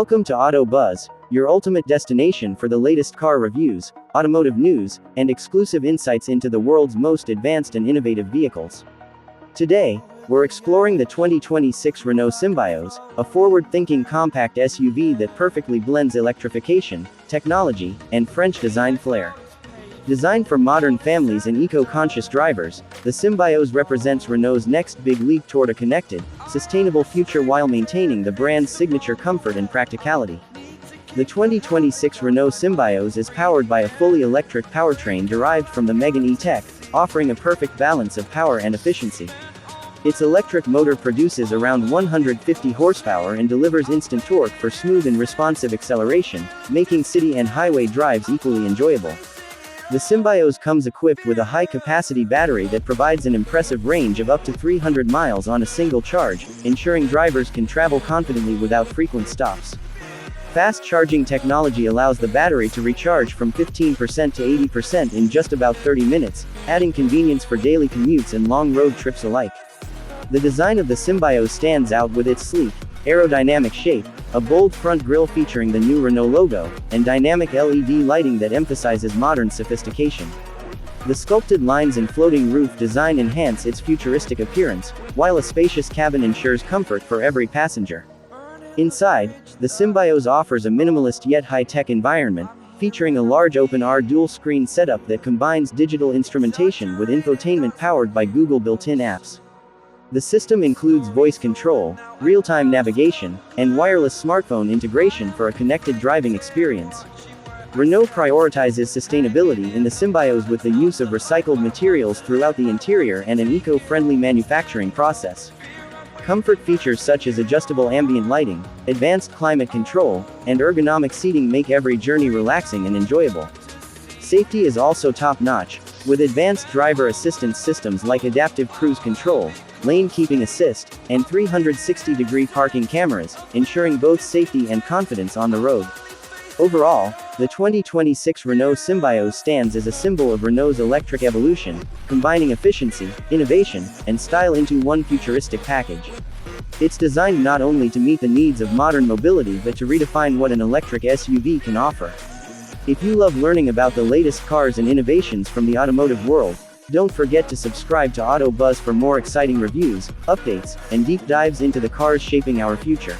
Welcome to Auto Buzz, your ultimate destination for the latest car reviews, automotive news, and exclusive insights into the world's most advanced and innovative vehicles. Today, we're exploring the 2026 Renault Symbioz, a forward-thinking compact SUV that perfectly blends electrification, technology, and French design flair. Designed for modern families and eco-conscious drivers, the Symbioz represents Renault's next big leap toward a connected, sustainable future while maintaining the brand's signature comfort and practicality. The 2026 Renault Symbioz is powered by a fully electric powertrain derived from the Megane E-Tech, offering a perfect balance of power and efficiency. Its electric motor produces around 150 horsepower and delivers instant torque for smooth and responsive acceleration, making city and highway drives equally enjoyable. The Symbioz comes equipped with a high-capacity battery that provides an impressive range of up to 300 miles on a single charge, ensuring drivers can travel confidently without frequent stops. Fast charging technology allows the battery to recharge from 15% to 80% in just about 30 minutes, adding convenience for daily commutes and long road trips alike. The design of the Symbioz stands out with its sleek, aerodynamic shape, a bold front grille featuring the new Renault logo, and dynamic LED lighting that emphasizes modern sophistication. The sculpted lines and floating roof design enhance its futuristic appearance, while a spacious cabin ensures comfort for every passenger. Inside, the Symbioz offers a minimalist yet high-tech environment, featuring a large open-R dual-screen setup that combines digital instrumentation with infotainment powered by Google built-in apps. The system includes voice control, real-time navigation, and wireless smartphone integration for a connected driving experience. Renault prioritizes sustainability in the Symbioz with the use of recycled materials throughout the interior and an eco-friendly manufacturing process. Comfort features such as adjustable ambient lighting, advanced climate control, and ergonomic seating make every journey relaxing and enjoyable. Safety is also top-notch, with advanced driver assistance systems like adaptive cruise control, lane keeping assist, and 360-degree parking cameras, ensuring both safety and confidence on the road. Overall, the 2026 Renault Symbioz stands as a symbol of Renault's electric evolution, combining efficiency, innovation, and style into one futuristic package. It's designed not only to meet the needs of modern mobility but to redefine what an electric SUV can offer. If you love learning about the latest cars and innovations from the automotive world, don't forget to subscribe to Auto Buzz for more exciting reviews, updates, and deep dives into the cars shaping our future.